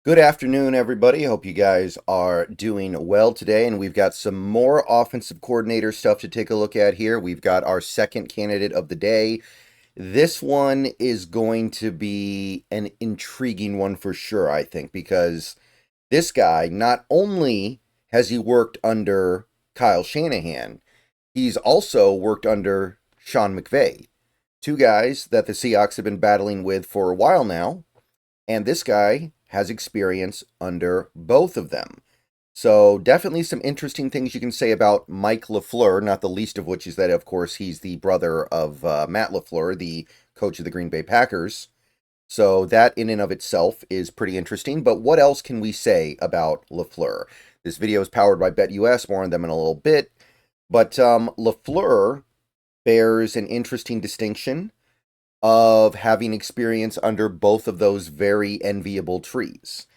Good afternoon, everybody. Hope you guys are doing well today. And we've got some more offensive coordinator stuff to take a look at here. We've got our second candidate of the day. This one is going to be an intriguing one for sure, I think, because this guy, not only has he worked under Kyle Shanahan, he's also worked under Sean McVay. Two guys that the Seahawks have been battling with for a while now. And this guy has experience under both of them. So definitely some interesting things you can say about Mike LaFleur, not the least of which is that, of course, he's the brother of Matt LaFleur, the coach of the Green Bay Packers. So that in and of itself is pretty interesting. But what else can we say about LaFleur? This video is powered by BetUS, more on them in a little bit. But LaFleur bears an interesting distinction of having experience under both of those very enviable trees.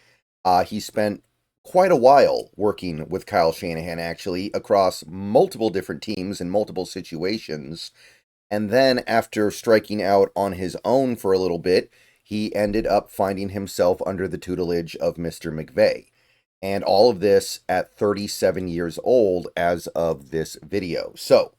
He spent quite a while working with Kyle Shanahan, actually, across multiple different teams in multiple situations. And then, after striking out on his own for a little bit, he ended up finding himself under the tutelage of Mr. McVay. And all of this at 37 years old as of this video. So,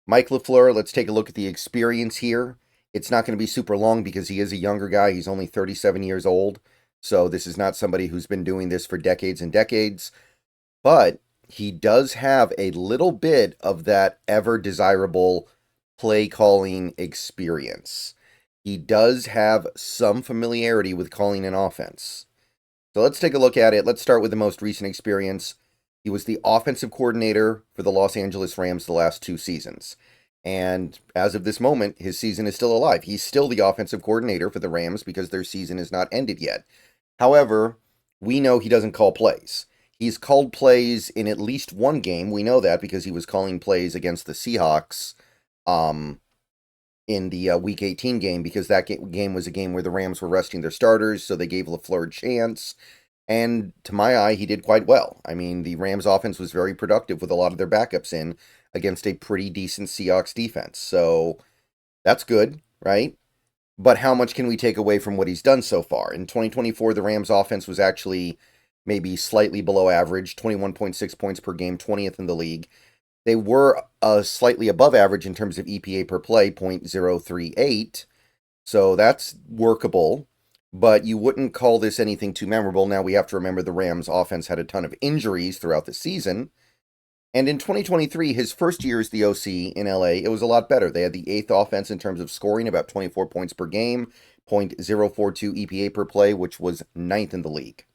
Mike LaFleur, let's take a look at the experience here. It's not going to be super long because he is a younger guy. He's only 37 years old. So this is not somebody who's been doing this for decades and decades. But he does have a little bit of that ever desirable play calling experience. He does have some familiarity with calling an offense. So let's take a look at it. Let's start with the most recent experience. He was the offensive coordinator for the Los Angeles Rams the last two seasons. And as of this moment, his season is still alive. He's still the offensive coordinator for the Rams because their season is not ended yet. However, we know he doesn't call plays. He's called plays in at least one game. We know that because he was calling plays against the Seahawks in the Week 18 game because that game was a game where the Rams were resting their starters, so they gave LaFleur a chance. And to my eye, he did quite well. I mean, the Rams offense was very productive with a lot of their backups in against a pretty decent Seahawks defense. So that's good, right? But how much can we take away from what he's done so far? In 2024, the Rams offense was actually maybe slightly below average, 21.6 points per game, 20th in the league. They were slightly above average in terms of EPA per play, 0.038. So that's workable. But you wouldn't call this anything too memorable. Now we have to remember the Rams offense had a ton of injuries throughout the season. And in 2023, his first year as the OC in LA, it was a lot better. They had the eighth offense in terms of scoring, about 24 points per game, 0.042 EPA per play, which was ninth in the league.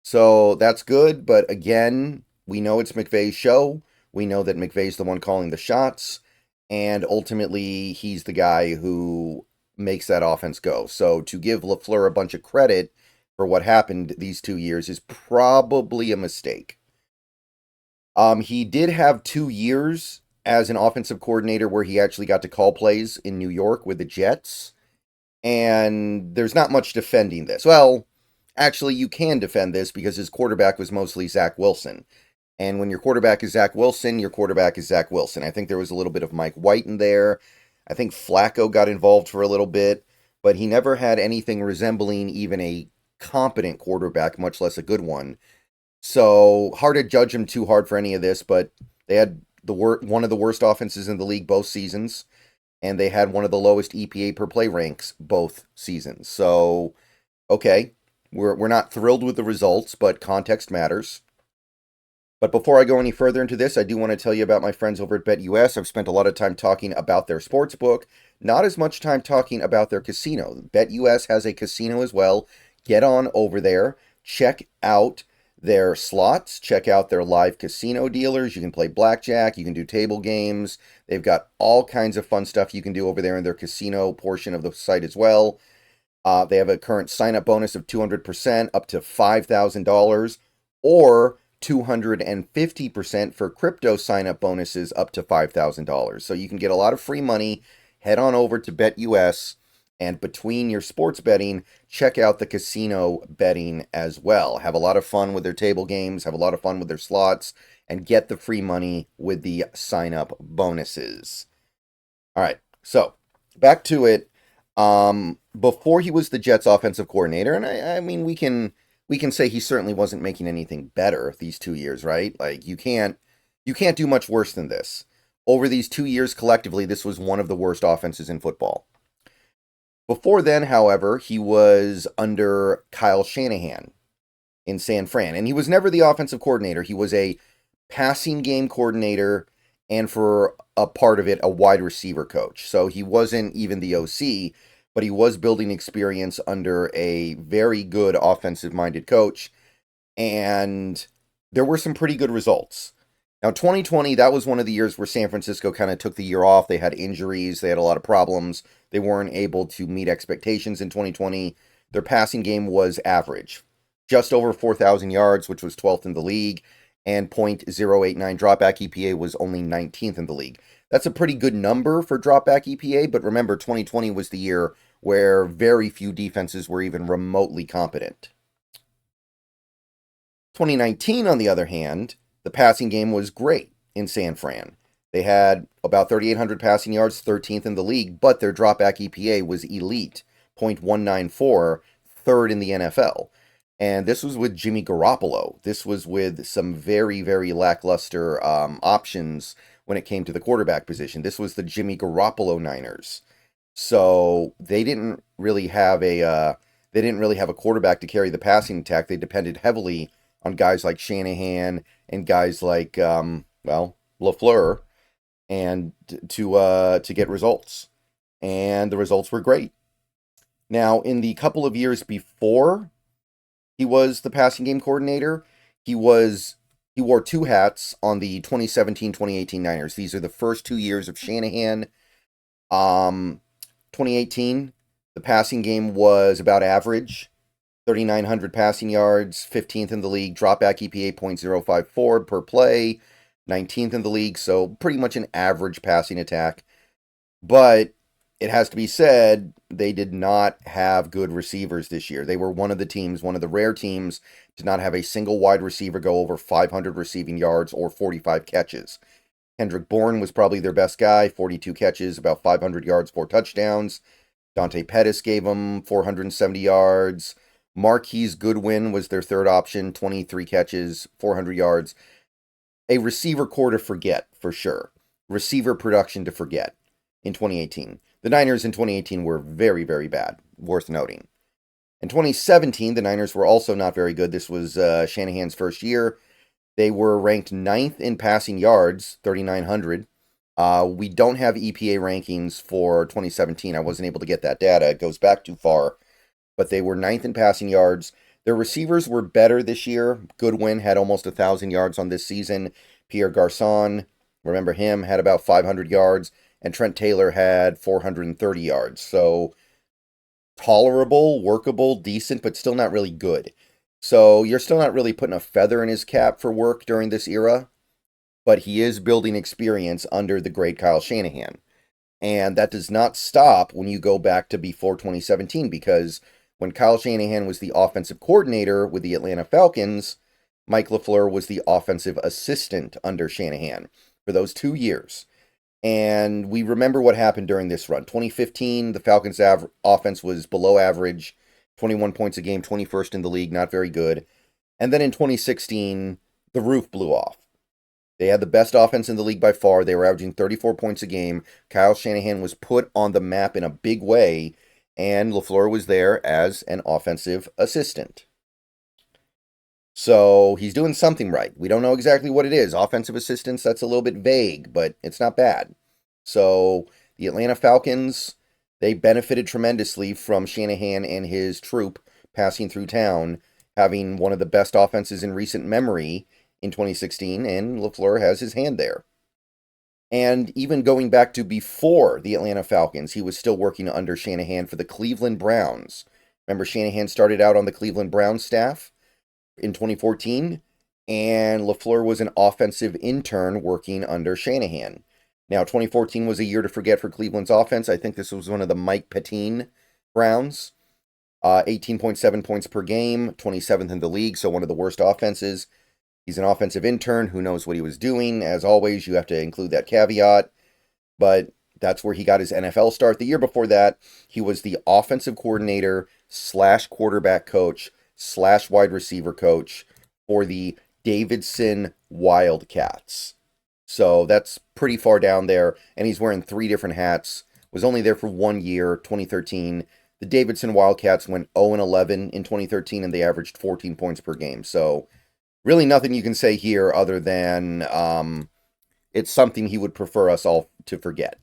So that's good, but again, we know it's McVay's show. We know that McVay's the one calling the shots, and ultimately, he's the guy who makes that offense go. So to give LaFleur a bunch of credit for what happened these 2 years is probably a mistake. He did have 2 years as an offensive coordinator where he actually got to call plays in New York with the Jets. And there's not much defending this. Well, actually, you can defend this because his quarterback was mostly Zach Wilson. And when your quarterback is Zach Wilson, your quarterback is Zach Wilson. I think there was a little bit of Mike White in there. I think Flacco got involved for a little bit, but he never had anything resembling even a competent quarterback, much less a good one. So hard to judge him too hard for any of this, but they had one of the worst offenses in the league both seasons, and they had one of the lowest EPA per play ranks both seasons. So, okay, we're not thrilled with the results, but context matters. But before I go any further into this, I do want to tell you about my friends over at BetUS. I've spent a lot of time talking about their sports book, not as much time talking about their casino. BetUS has a casino as well. Get on over there, check out their slots, check out their live casino dealers. You can play blackjack, you can do table games. They've got all kinds of fun stuff you can do over there in their casino portion of the site as well. They have a current sign-up bonus of 200% up to $5,000 or 250% for crypto sign-up bonuses up to $5,000. So you can get a lot of free money. Head on over to BetUS, and between your sports betting, check out the casino betting as well. Have a lot of fun with their table games, have a lot of fun with their slots, and get the free money with the sign-up bonuses. All right, so back to it. Before he was the Jets offensive coordinator, and I mean we can say he certainly wasn't making anything better these 2 years, right? Like you can't do much worse than this. Over these 2 years collectively, this was one of the worst offenses in football. Before then, however, he was under Kyle Shanahan in San Fran, and he was never the offensive coordinator. He was a passing game coordinator, and for a part of it, a wide receiver coach. So he wasn't even the OC, but he was building experience under a very good offensive minded coach, and there were some pretty good results. Now, 2020, that was one of the years where San Francisco kind of took the year off. They had injuries, they had a lot of problems. They weren't able to meet expectations in 2020. Their passing game was average, just over 4,000 yards, which was 12th in the league, and .089 dropback EPA was only 19th in the league. That's a pretty good number for dropback EPA, but remember, 2020 was the year where very few defenses were even remotely competent. 2019, on the other hand, the passing game was great in San Fran. They had about 3,800 passing yards, 13th in the league, but their dropback EPA was elite, .194, third in the NFL. And this was with Jimmy Garoppolo. This was with some very, very lackluster options when it came to the quarterback position. This was the Jimmy Garoppolo Niners. So they didn't really have a quarterback to carry the passing attack. They depended heavily on guys like Shanahan and guys like LaFleur and to get results. And the results were great. Now, in the couple of years before he was the passing game coordinator, he wore two hats on the 2017-2018 Niners. These are the first 2 years of Shanahan. 2018, the passing game was about average. 3,900 passing yards, 15th in the league, dropback EPA .054 per play, 19th in the league, so pretty much an average passing attack. But it has to be said, they did not have good receivers this year. They were one of the rare teams to not have a single wide receiver go over 500 receiving yards or 45 catches. Kendrick Bourne was probably their best guy, 42 catches, about 500 yards, 4 touchdowns. Dante Pettis gave them 470 yards. Marquise Goodwin was their third option, 23 catches, 400 yards. A receiver core to forget, for sure. Receiver production to forget in 2018. The Niners in 2018 were very, very bad, worth noting. In 2017, the Niners were also not very good. This was Shanahan's first year. They were ranked 9th in passing yards, 3,900. We don't have EPA rankings for 2017. I wasn't able to get that data. It goes back too far. But they were 9th in passing yards. Their receivers were better this year. Goodwin had almost 1,000 yards on this season. Pierre Garçon, remember him, had about 500 yards. And Trent Taylor had 430 yards. So tolerable, workable, decent, but still not really good. So you're still not really putting a feather in his cap for work during this era. But he is building experience under the great Kyle Shanahan. And that does not stop when you go back to before 2017, because when Kyle Shanahan was the offensive coordinator with the Atlanta Falcons, Mike LaFleur was the offensive assistant under Shanahan for those 2 years. And we remember what happened during this run. 2015, the Falcons' offense was below average, 21 points a game, 21st in the league, not very good. And then in 2016, the roof blew off. They had the best offense in the league by far. They were averaging 34 points a game. Kyle Shanahan was put on the map in a big way, and LaFleur was there as an offensive assistant. So he's doing something right. We don't know exactly what it is. Offensive assistants, that's a little bit vague, but it's not bad. So the Atlanta Falcons, they benefited tremendously from Shanahan and his troop passing through town, having one of the best offenses in recent memory in 2016, and LaFleur has his hand there. And even going back to before the Atlanta Falcons, he was still working under Shanahan for the Cleveland Browns. Remember, Shanahan started out on the Cleveland Browns staff in 2014, and LaFleur was an offensive intern working under Shanahan. Now, 2014 was a year to forget for Cleveland's offense. I think this was one of the Mike Pettine Browns. 18.7 points per game, 27th in the league, so one of the worst offenses. He's an offensive intern. Who knows what he was doing? As always, you have to include that caveat. But That's where he got his NFL start. The year before that, he was the offensive coordinator slash quarterback coach slash wide receiver coach for the Davidson Wildcats. So that's pretty far down there. And he's wearing 3 different hats. Was only there for 1 year, 2013. The Davidson Wildcats went 0-11 in 2013, and they averaged 14 points per game. So really nothing you can say here other than it's something he would prefer us all to forget.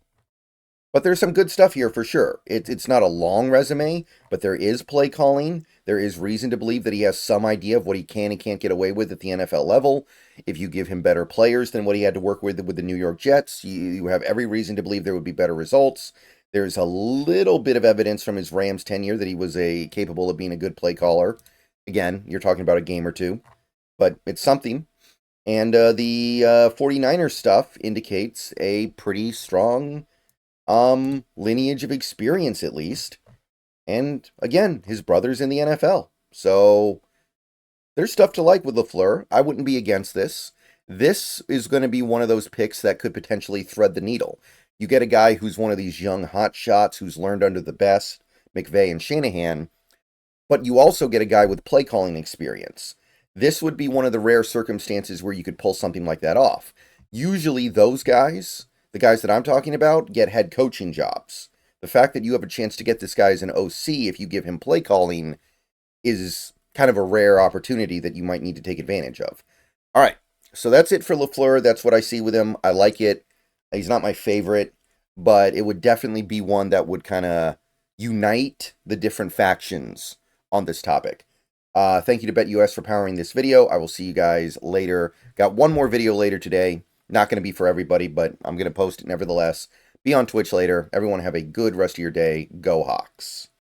But there's some good stuff here for sure. It's not a long resume, but there is play calling. There is reason to believe that he has some idea of what he can and can't get away with at the NFL level. If you give him better players than what he had to work with the New York Jets, you have every reason to believe there would be better results. There's a little bit of evidence from his Rams tenure that he was capable of being a good play caller. Again, you're talking about a game or two, but it's something. And the 49ers stuff indicates a pretty strong lineage of experience, at least. And again, his brother's in the NFL. So there's stuff to like with LaFleur. I wouldn't be against this. This is going to be one of those picks that could potentially thread the needle. You get a guy who's one of these young hot shots who's learned under the best, McVay and Shanahan, but you also get a guy with play calling experience. This would be one of the rare circumstances where you could pull something like that off. Usually those guys, the guys that I'm talking about, get head coaching jobs. The fact that you have a chance to get this guy as an OC if you give him play calling is kind of a rare opportunity that you might need to take advantage of. All right, so that's it for LaFleur. That's what I see with him. I like it. He's not my favorite, but it would definitely be one that would kind of unite the different factions on this topic. Thank you to BetUS for powering this video. I will see you guys later. Got one more video later today. Not going to be for everybody, but I'm going to post it nevertheless. Be on Twitch later. Everyone have a good rest of your day. Go Hawks.